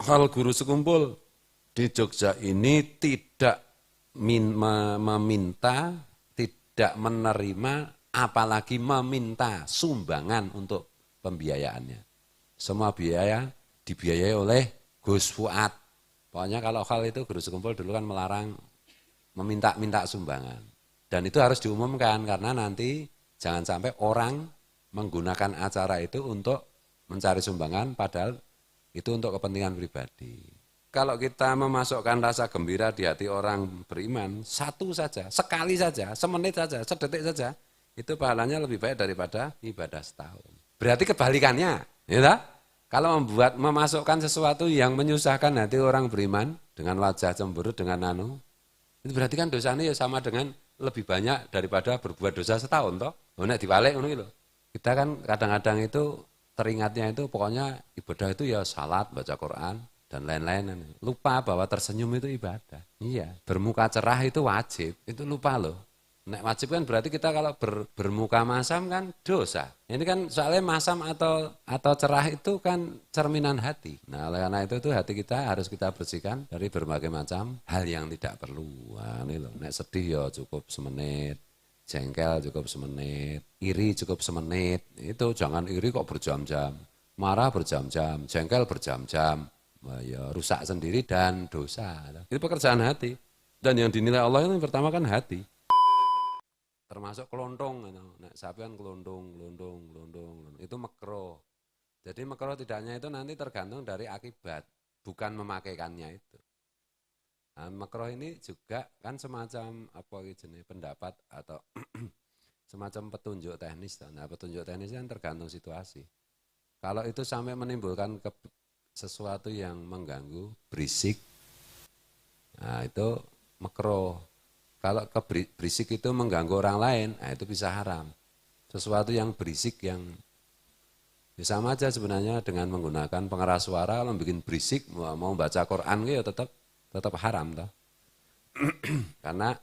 hal guru sekumpul di Jogja ini tidak meminta, tidak menerima, apalagi meminta sumbangan untuk pembiayaannya. Semua biaya dibiayai oleh Gus Fuad. Pokoknya kalau hal itu guru sekumpul dulu kan melarang meminta sumbangan. Dan itu harus diumumkan karena nanti jangan sampai orang menggunakan acara itu untuk mencari sumbangan padahal itu untuk kepentingan pribadi. Kalau kita memasukkan rasa gembira di hati orang beriman, satu saja, sekali saja, semenit saja, sedetik saja, itu pahalanya lebih baik daripada ibadah setahun. Berarti kebalikannya, ya. Kalau memasukkan sesuatu yang menyusahkan hati orang beriman dengan wajah cemberut, dengan itu berarti kan dosanya ya sama dengan lebih banyak daripada berbuat dosa setahun toh. Nek dibalik ngono iki lho. Kita kan kadang-kadang itu teringatnya itu pokoknya ibadah itu ya salat, baca Quran dan lain-lain. Lupa bahwa tersenyum itu ibadah. Iya, bermuka cerah itu wajib. Itu lupa loh. Nek wajib kan berarti kita kalau bermuka masam kan dosa. Ini kan soalnya masam atau cerah itu kan cerminan hati. Nah, oleh karena itu hati kita harus kita bersihkan dari berbagai macam hal yang tidak perlu. Nah, ini loh, nek sedih ya cukup semenit, jengkel cukup semenit, iri cukup semenit. Itu jangan iri kok berjam-jam, marah berjam-jam, jengkel berjam-jam. Nah, ya rusak sendiri dan dosa. Itu pekerjaan hati. Dan yang dinilai Allah itu yang pertama kan hati. Termasuk kelontong, sapi kan kelontong, itu makruh. Jadi makruh tidaknya itu nanti tergantung dari akibat, bukan memakaikannya itu. Nah, makruh ini juga kan semacam apa jenis pendapat atau semacam petunjuk teknis. Nah, petunjuk teknis kan tergantung situasi. Kalau itu sampai menimbulkan sesuatu yang mengganggu, berisik, nah itu makruh. Kalau berisik itu mengganggu orang lain, nah itu bisa haram. Sesuatu yang berisik yang ya sama aja sebenarnya dengan menggunakan pengeras suara, kalau bikin berisik, mau baca Quran ya tetap haram. Toh. Karena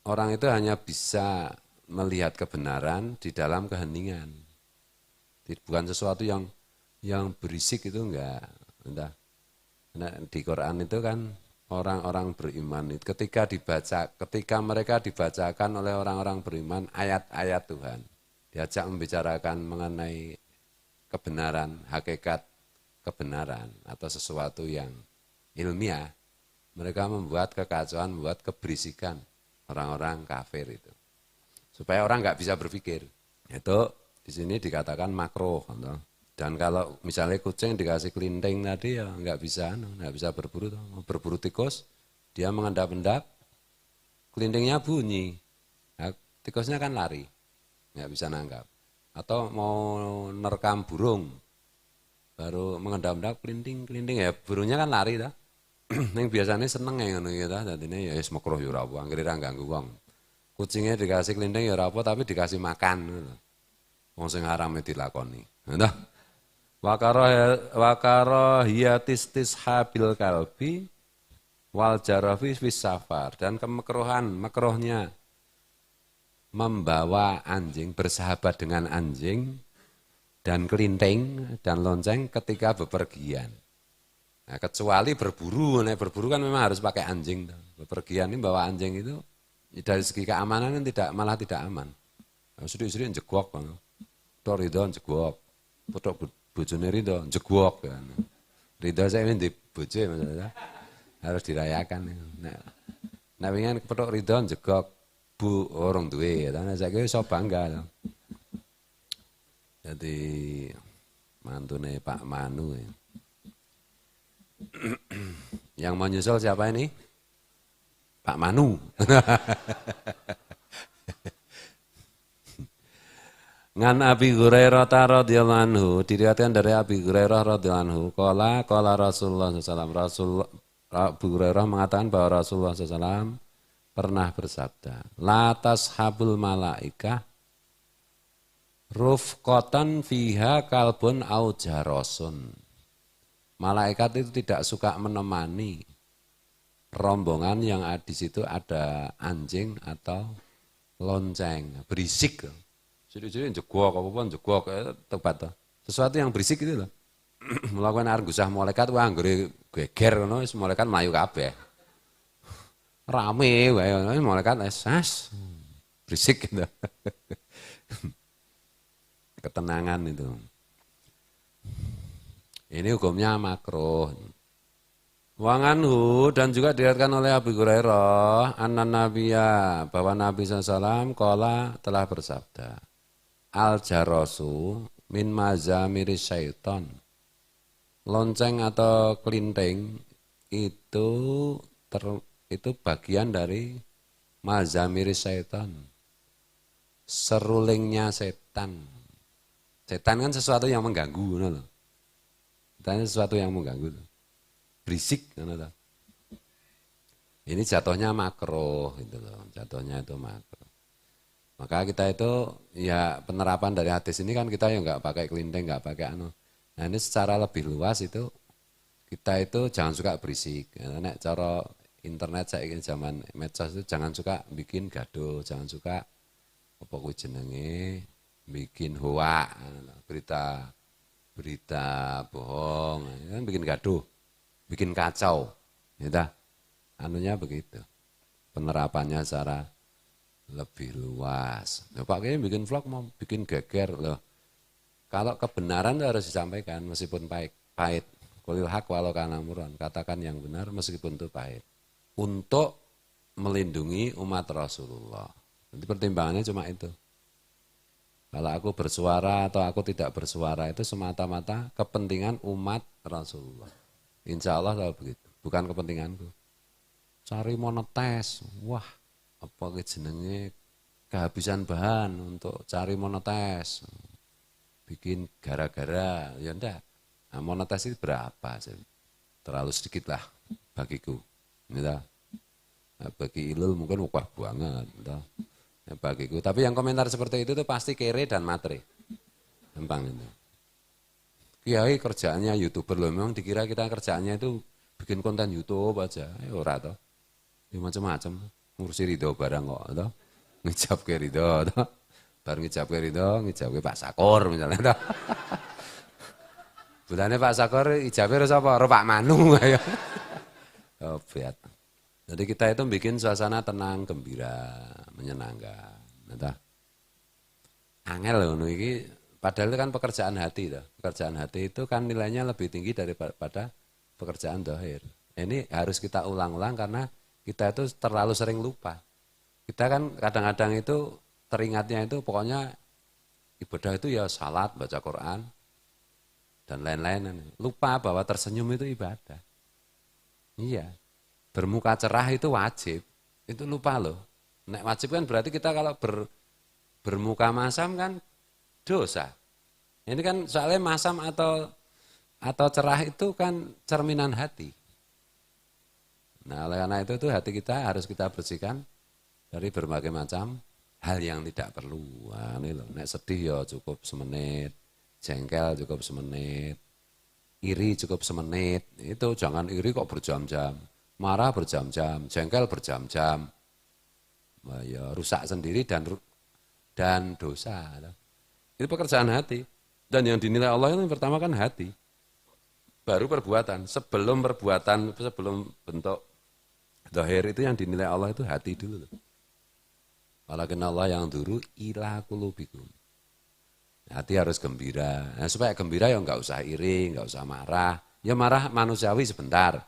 orang itu hanya bisa melihat kebenaran di dalam keheningan. Bukan sesuatu yang berisik itu enggak. Nah, di Quran itu kan orang-orang beriman itu ketika mereka dibacakan oleh orang-orang beriman ayat-ayat Tuhan, diajak membicarakan mengenai kebenaran, hakikat kebenaran atau sesuatu yang ilmiah, mereka membuat kekacauan, membuat keberisikan orang-orang kafir itu. Supaya orang nggak bisa berpikir. Itu di sini dikatakan makruh. Dan kalau misalnya kucing dikasih kelinting tadi ya nggak bisa berburu. Berburu tikus, dia mengendap-endap, kelintingnya bunyi. Nah, tikusnya kan lari, nggak bisa nangkap. Atau mau nerekam burung, baru mengendap-endap kelinting ya burungnya kan lari dah. Yang biasanya seneng ya ngono gitu, jadinya ya makruh ya ora apa, anggere ra ganggu wong. Kucingnya dikasih kelinting ya ora apa tapi dikasih makan. Wong sing haram dilakoni. Nah, wakarohiyatis habil kalbi wal jarafi fis safar, dan makruhnya membawa anjing, bersahabat dengan anjing dan kelinting dan lonceng ketika bepergian. Nah, kecuali berburu, berburu kan memang harus pakai anjing. Bepergian ini bawa anjing itu dari segi keamanan malah tidak aman. Sedih-sedih jegwok, tok ridho jegwok, potok bojone ridho jegwok kan. Ridho saya ini di bojo maksudnya harus dirayakan. Nah wingi potok ridho jegwok bu orang duwe, karena saya iso bangga. Jadi mantune Pak Manu. Yang mau nyusul siapa ini? Pak Manu. Ngan Abi Hurairah radhiyallahu anhu, diriwayatkan dari Abi Hurairah radhiyallahu anhu, qala Rasulullah sallallahu Abu Hurairah mengatakan bahwa Rasulullah SAW pernah bersabda, la tashabul malaikah rufqatan fiha kalbun au jarosun. Malaikat itu tidak suka menemani rombongan yang di situ ada anjing atau lonceng, berisik. Jadi jegwok, apa-apa jegwok, tepat. Sesuatu yang berisik itu loh. Melakukan argusah malaikat, wah anggere geger ngono wis malaikat mlayu kabeh. Rame wae ngono malaikat esas berisik gitu. Ketenangan itu. Ini hukumnya makruh. Wanganhu dan juga diriwayatkan oleh Abu Hurairah anna nabiyya bahwa Nabi SAW qala telah bersabda al jarasu min mazamiri syaiton. Lonceng atau kelinting itu bagian dari mazamiri syaiton. Serulingnya setan. Setan kan sesuatu yang mengganggu loh. Setan sesuatu yang mengganggu. Berisik kan. Ini jatuhnya makruh gitu loh. Jatuhnya itu makruh. Maka kita itu ya penerapan dari hadis ini kan kita ya enggak pakai kelinting, enggak pakai anu. Nah, ini secara lebih luas itu kita itu jangan suka berisik. Nek cara internet saiki zaman medsos itu jangan suka bikin gaduh, jangan suka apa kuwi jenenge bikin hoak, berita bohong, kan bikin gaduh. Bikin kacau, ya anunya begitu. Penerapannya secara lebih luas. Ya, Pak Kiai bikin vlog mau bikin geger loh. Kalau kebenaran itu harus disampaikan meskipun pahit. Qulil haq walau kana murran. Katakan yang benar meskipun itu pahit. Untuk melindungi umat Rasulullah. Jadi pertimbangannya cuma itu. Kalau aku bersuara atau aku tidak bersuara itu semata-mata kepentingan umat Rasulullah. Insya Allah kalau begitu, bukan kepentinganku. Cari monetes, wah apa jenenge kehabisan bahan untuk cari monetes, bikin gara-gara, ya enggak. Nah, monetes itu berapa? Terlalu sedikit lah bagiku, gitu. Nah, bagi Ilul mungkin wah banget, gitu. Ya, bagiku. Tapi yang komentar seperti itu tuh pasti kere dan matre, gampang itu. Kiai kerjaannya YouTuber loh, memang dikira kita kerjaannya itu bikin konten YouTube aja, ora toh. Ya macam-macam, ngurusi ridho barang kok toh. Ngijab ke ridho toh. Bar ngijab ke ridho, ngijab ke Pak Sakor misalnya toh. Bulane Pak Sakor ijabe sapa? Ro Pak Manu ayo. Oh, biat. Jadi kita itu bikin suasana tenang, gembira, menyenangkan, toh. Angel loh ngono iki. Padahal itu kan pekerjaan hati. Pekerjaan hati itu kan nilainya lebih tinggi daripada pekerjaan dohir. Ini harus kita ulang-ulang karena kita itu terlalu sering lupa. Kita kan kadang-kadang itu teringatnya itu pokoknya ibadah itu ya salat, baca Quran, dan lain-lain. Lupa bahwa tersenyum itu ibadah. Iya, bermuka cerah itu wajib. Itu lupa loh. Nek wajib kan berarti kita kalau bermuka masam kan dosa. Ini kan soalnya masam atau cerah itu kan cerminan hati. Nah, oleh karena itu hati kita harus kita bersihkan dari berbagai macam hal yang tidak perlu. Nah, ini loh, nek sedih ya cukup semenit, jengkel cukup semenit, iri cukup semenit. Itu jangan iri kok berjam-jam, marah berjam-jam, jengkel berjam-jam. Nah, ya rusak sendiri dan dosa. Itu pekerjaan hati. Dan yang dinilai Allah itu pertama kan hati. Baru perbuatan. Sebelum bentuk zahir itu yang dinilai Allah itu hati dulu. Walakin Allah yang duru ila qulubikum. Hati harus gembira. Nah, supaya gembira ya enggak usah iri, enggak usah marah. Ya marah manusiawi sebentar.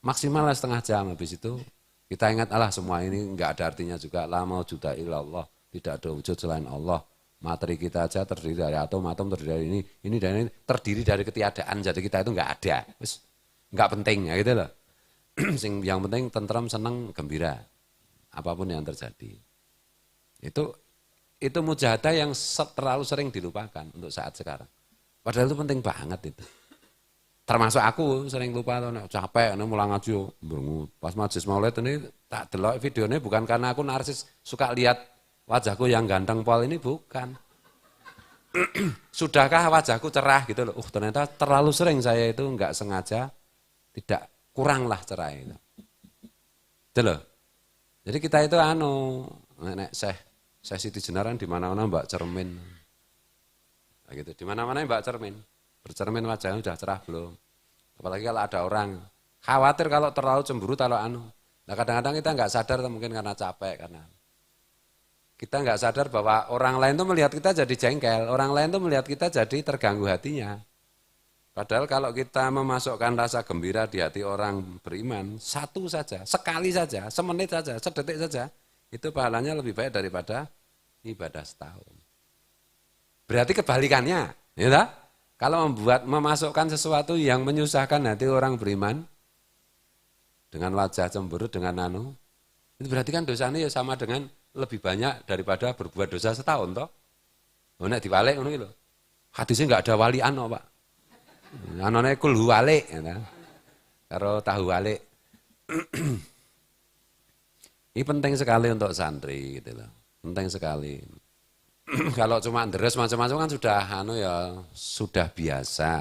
Maksimal setengah jam, habis itu kita ingat Allah semua ini enggak ada artinya juga. La maujuda illallah. Tidak ada wujud selain Allah. Materi kita aja terdiri dari atom terdiri dari ini dan ini terdiri dari ketiadaan. Jadi kita itu enggak ada. Enggak penting ya gitu loh. Yang penting tenteram, senang, gembira. Apapun yang terjadi. Itu mujahadah yang terlalu sering dilupakan untuk saat sekarang. Padahal itu penting banget itu. Termasuk aku sering lupa capek mulang ngaji pas majelis maulid ini tak delok videonya bukan karena aku narsis suka lihat wajahku yang ganteng pol ini bukan. Sudahkah wajahku cerah gitu loh. Ternyata terlalu sering saya itu enggak sengaja tidak kuranglah cerah itu. Itu loh. Jadi kita itu nek Syekh Siti Jenaran di mana-mana mbak cermin. Nah, gitu. Di mana-mana mbak cermin. Bercermin wajahnya sudah cerah belum. Apalagi kalau ada orang Khawatir kalau terlalu cemburu, kalau anu. Nah kadang-kadang kita nggak sadar mungkin karena capek, karena kita nggak sadar bahwa orang lain tuh melihat kita jadi jengkel, orang lain tuh melihat kita jadi terganggu hatinya. Padahal kalau kita memasukkan rasa gembira di hati orang beriman, satu saja, sekali saja, semenit saja, sedetik saja, itu pahalanya lebih baik daripada ibadah setahun. Berarti kebalikannya, ya tak? Kalau memasukkan sesuatu yang menyusahkan hati orang beriman, dengan wajah cemburu, dengan anu, itu berarti kan dosanya ya sama dengan lebih banyak daripada berbuat dosa setahun, toh? Oh, nek diwalik ngono iki lho. Hadisnya enggak ada walian kok, Pak. Anane kulhu walik, ya, karo tahu walik. Ini penting sekali untuk santri, gitu loh. Penting sekali. Kalau cuma deres macam-macam kan sudah biasa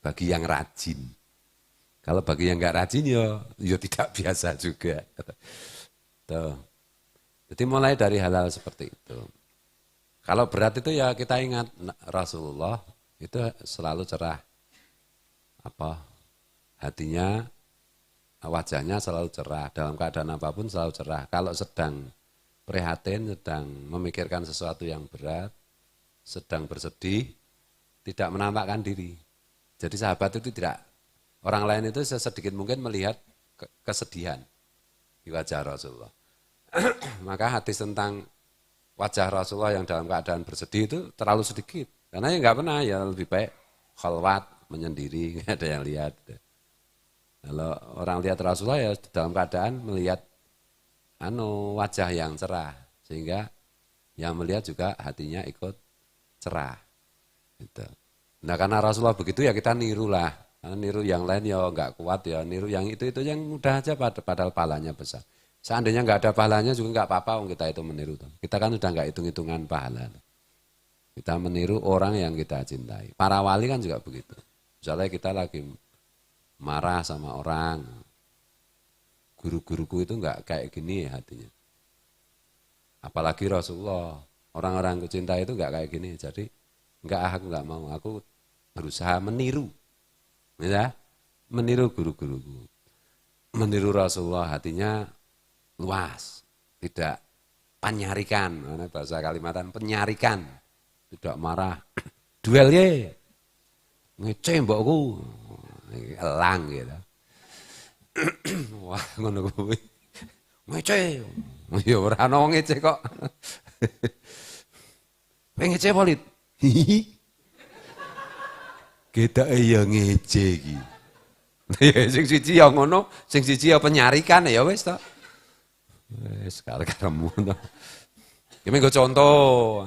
bagi yang rajin. Kalau bagi yang enggak rajin ya tidak biasa juga. Tuh. Jadi mulai dari hal-hal seperti itu. Kalau berat itu ya kita ingat Rasulullah itu selalu cerah. Hatinya, wajahnya selalu cerah, dalam keadaan apapun selalu cerah. Kalau sedang prihatin, sedang memikirkan sesuatu yang berat, sedang bersedih, tidak menampakkan diri. Jadi sahabat itu tidak, orang lain itu sesedikit mungkin melihat kesedihan di wajah Rasulullah. Maka hadis tentang wajah Rasulullah yang dalam keadaan bersedih itu terlalu sedikit. Karena ya nggak pernah, ya lebih baik khalwat, menyendiri, nggak ada yang lihat. Kalau orang lihat Rasulullah ya dalam keadaan melihat wajah yang cerah, sehingga yang melihat juga hatinya ikut cerah. Gitu. Nah karena Rasulullah begitu ya kita niru lah. Karena niru yang lain ya nggak kuat, ya niru yang itu yang mudah aja, padahal pahalanya besar. Seandainya nggak ada pahalanya juga nggak apa-apa kita itu meniru. Kita kan udah nggak hitung-hitungan pahala. Kita meniru orang yang kita cintai. Para wali kan juga begitu. Misalnya kita lagi marah sama orang, guru-guruku itu enggak kayak gini hatinya. Apalagi Rasulullah, orang-orang kucinta itu enggak kayak gini. Jadi aku enggak mau, aku berusaha meniru. Ya, meniru guru-guruku. Meniru Rasulullah, hatinya luas, tidak penyarikan, bahasa Kalimantan penyarikan. Tidak marah, duel ye, ngece mbokku, elang gitu. Wah ngono kuwi, ngece, ya ora ana ngece kok. Ngece polit, kita ya ngece iki. Ya sing siji ya ngono, sing siji ya penyarikan ya wis to. Wis karepmu to. Iki nggo contoh.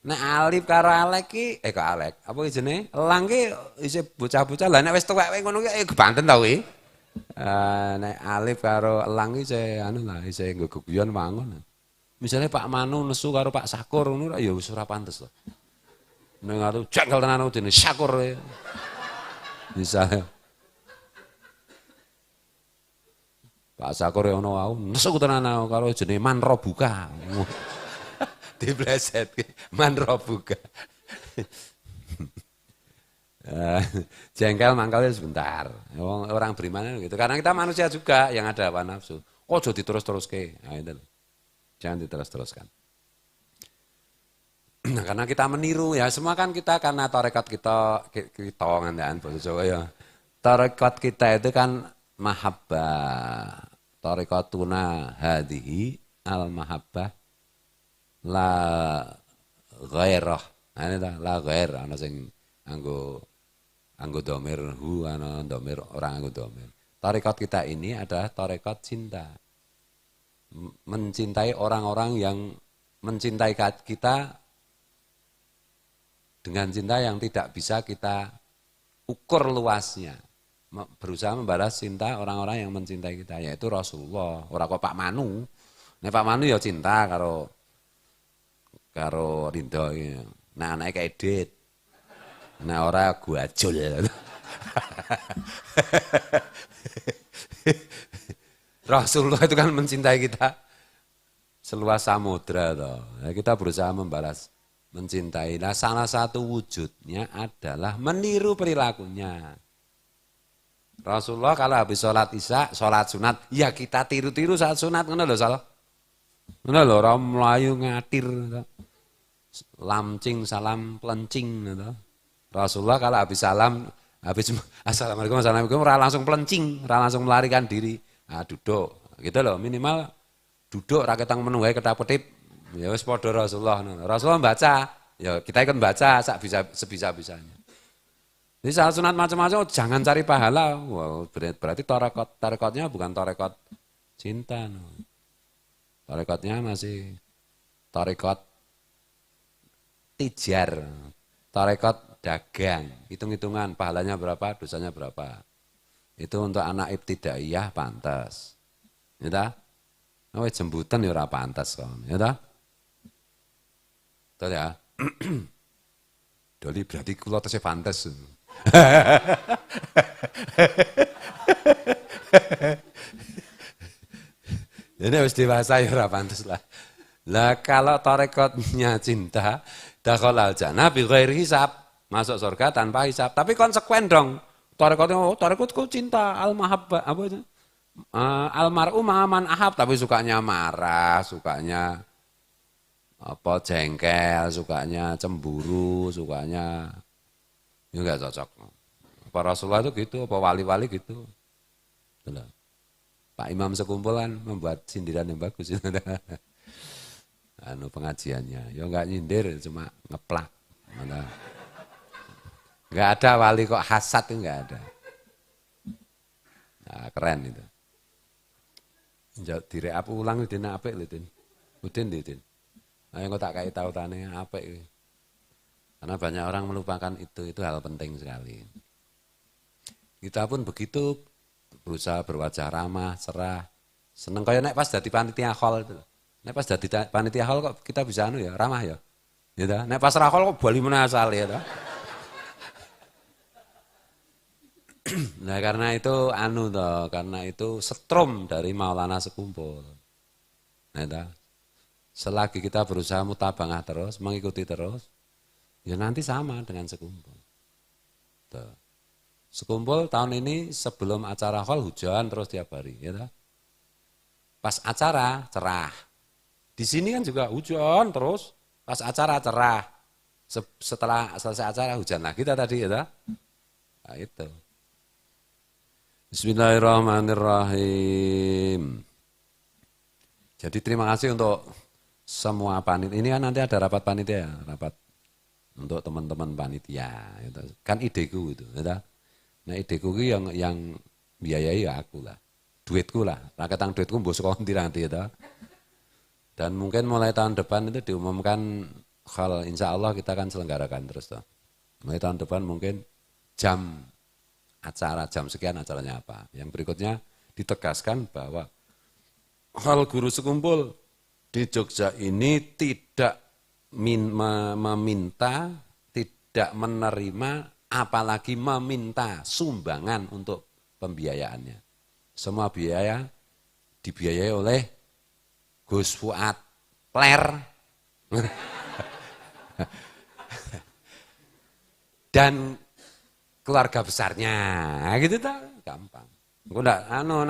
Nek Alif karo Alek ki, kok Alek, apa jenenge? Elang ki isih bocah-bocah, lah nek wis tuwek ngono ki kebanten ta kuwi. Nek Alif karo Elang ki isih nggo geguyon wangun. Misalnya Pak Manu nesu karo Pak Sakur ngono ya wis ora pantes to. Nek karo janggal tenan dene Sakur. Misalnya Pak Sakur ono wau nesu tenan karo jenenge Manro Buka. Dibleset manro buka. Jengkel mangkalnya sebentar. Orang beriman gitu. Karena kita manusia juga yang ada hawa nafsu. Ojo diterus-terus ke. Nah, jangan diterus-teruskan. Nah, karena kita meniru ya, semua kan kita karena tarekat kita ngandaan bahasa Jawa ya. Tarekat kita itu kan mahabbah. Tarekatuna hadhihi al mahabbah la ghairah. Ini la ghair ana sing anggo domir hu, ana domir orang anggo domir. Tarekat kita ini adalah tarekat cinta. Mencintai orang-orang yang mencintai kita dengan cinta yang tidak bisa kita ukur luasnya. Berusaha membalas cinta orang-orang yang mencintai kita, yaitu Rasulullah. Ora kok Pak Manu. Nek Pak Manu ya cinta karo Rinda iki. Nah anake kayak Edit. Nah ora gua ajul. Rasulullah itu kan mencintai kita seluas samudra toh. Nah, kita berusaha membalas mencintai. Nah, salah satu wujudnya adalah meniru perilakunya. Rasulullah kalau habis sholat isya, sholat sunat, ya kita tiru-tiru saat sunat, ngono lho salah. Ngono lho, ora mlayu ngatir. Lamcing, salam, pelencing. Gitu. Rasulullah kalau habis salam, habis assalamualaikum, assalamualaikum, langsung pelencing, langsung melarikan diri. Nah, duduk, gitu loh, minimal duduk, raketang menuai ketap-ketip, ya wis padha Rasulullah. Rasulullah baca, ya kita ikut baca, sebisa-bisanya. Jadi saat sunat macam-macam, jangan cari pahala. Wow, berarti tarekotnya bukan tarekot cinta. No. Tarekotnya masih tarekot tijar, tarekot dagang. Hitung-hitungan pahalanya berapa, dosanya berapa. Itu untuk anak ibtidaiyah pantas. Ya ta? Oh, jembutan ya ora pantas kon. Ya ta? Betul ya? Doli berarti kula tesih pantas. Ini harus dewasa ya ora pantes lah. Lah kalau tarekotnya cinta, dakhalal jannah bi ghairi hisab, masuk surga tanpa hisab. Tapi konsekuen dong. Tarekotnya tarekotku cinta al-mahabbah apa itu? Almar'u man ahab, tapi sukanya marah, sukanya apa jengkel, sukanya cemburu, sukanya ya enggak cocok. Para Rasulullah itu gitu, apa wali-wali gitu. Betul. Pak Imam sekumpulan membuat sindiran yang bagus. Anu pengajiannya, ya enggak nyindir, cuma ngeplak. Mana? Enggak ada wali kok hasad itu enggak ada. Nah, keren itu. Direk apa ulang Udin apik lho Udin. Udin. Ayo kok tak kai tautane apik iki. Karena banyak orang melupakan itu hal penting sekali. Kita pun begitu berusaha berwajah ramah, cerah, seneng kaya nek pas dadi panitia khol itu. Nek pas dadi panitia khol kok kita bisa anu ya, ramah ya. Ya ta? Nek pas ra khol kok bali meneh asal ya ta. Nah, karena itu anu toh, karena itu setrum dari Maulana Sekumpul. Nah, ta? Selagi kita berusaha mutabangah terus, mengikuti terus, ya nanti sama dengan Sekumpul. Tuh. Sekumpul tahun ini sebelum acara hall hujan terus tiap hari, ya toh? Pas acara cerah. Di sini kan juga hujan terus, pas acara cerah. Setelah selesai acara hujan lagi kita tadi ya toh? Nah, itu. Bismillahirrahmanirrahim. Jadi terima kasih untuk semua panitia. Ini kan nanti ada rapat panitia, rapat untuk teman-teman panitia. Gitu. Kan ideku itu. Gitu. Nah ideku yang biayai ya aku lah. Duitku lah. Raketang duitku mbok sekolah nanti gitu. Dan mungkin mulai tahun depan itu diumumkan hal insya Allah kita akan selenggarakan terus. Toh. Mulai tahun depan mungkin jam sekian acaranya apa. Yang berikutnya ditegaskan bahwa hal guru sekumpul di Jogja ini tidak meminta, tidak menerima, apalagi meminta sumbangan untuk pembiayaannya. Semua biaya dibiayai oleh Gus Fuad Pler dan keluarga besarnya, gitu tak gampang.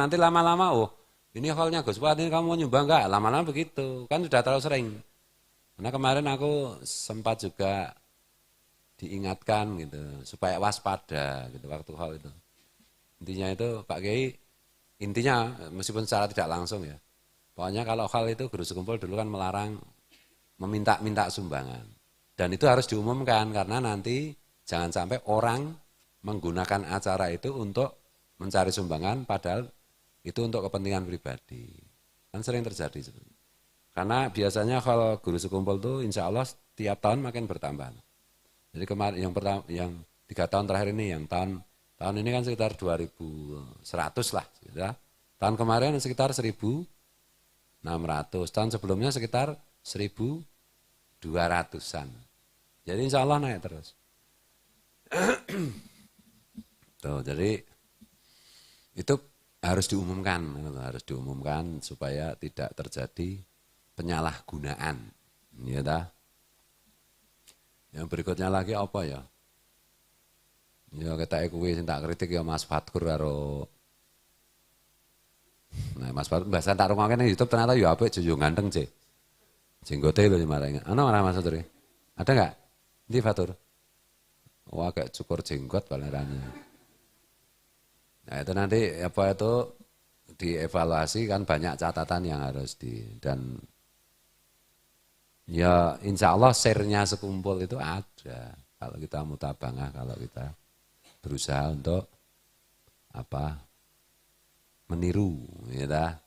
Nanti lama-lama ini hallnya Gus Fuad ini kamu mau nyumbang enggak? Lama-lama begitu, kan sudah terlalu sering. Karena kemarin aku sempat juga diingatkan gitu supaya waspada gitu waktu hall itu. Intinya itu Pak Kiai, intinya meskipun secara tidak langsung ya. Pokoknya kalau hall itu guru sekumpul dulu kan melarang meminta sumbangan. Dan itu harus diumumkan karena nanti jangan sampai orang menggunakan acara itu untuk mencari sumbangan padahal itu untuk kepentingan pribadi. Kan sering terjadi sebenarnya. Karena biasanya kalau guru sekumpul itu insya Allah tiap tahun makin bertambah. Jadi kemarin yang 3 tahun terakhir ini, yang tahun ini kan sekitar 2.100 lah. Ya. Tahun kemarin sekitar 1.600, tahun sebelumnya sekitar 1.200-an. Jadi insya Allah naik terus. Tuh, jadi itu harus diumumkan supaya tidak terjadi penyalahgunaan. Ya dah. Yang berikutnya lagi apa ya? Ya ketake kuwi sing tak kritik ya Mas Fatkur karo nah Mas Fatkur bahasa tak rungokke nang YouTube ternyata ya apik yo ganteng, Cek. Jenggote lho marang. Ana ora Mas Fatur? Ada enggak? Ndi Fatur? Wah kayak cukur jenggot palerane. Nah itu nanti apa itu dievaluasi kan banyak catatan yang harus dan ya insya Allah share-nya sekumpul itu ada. Kalau kita mutabangah, kalau kita berusaha untuk apa meniru, ya.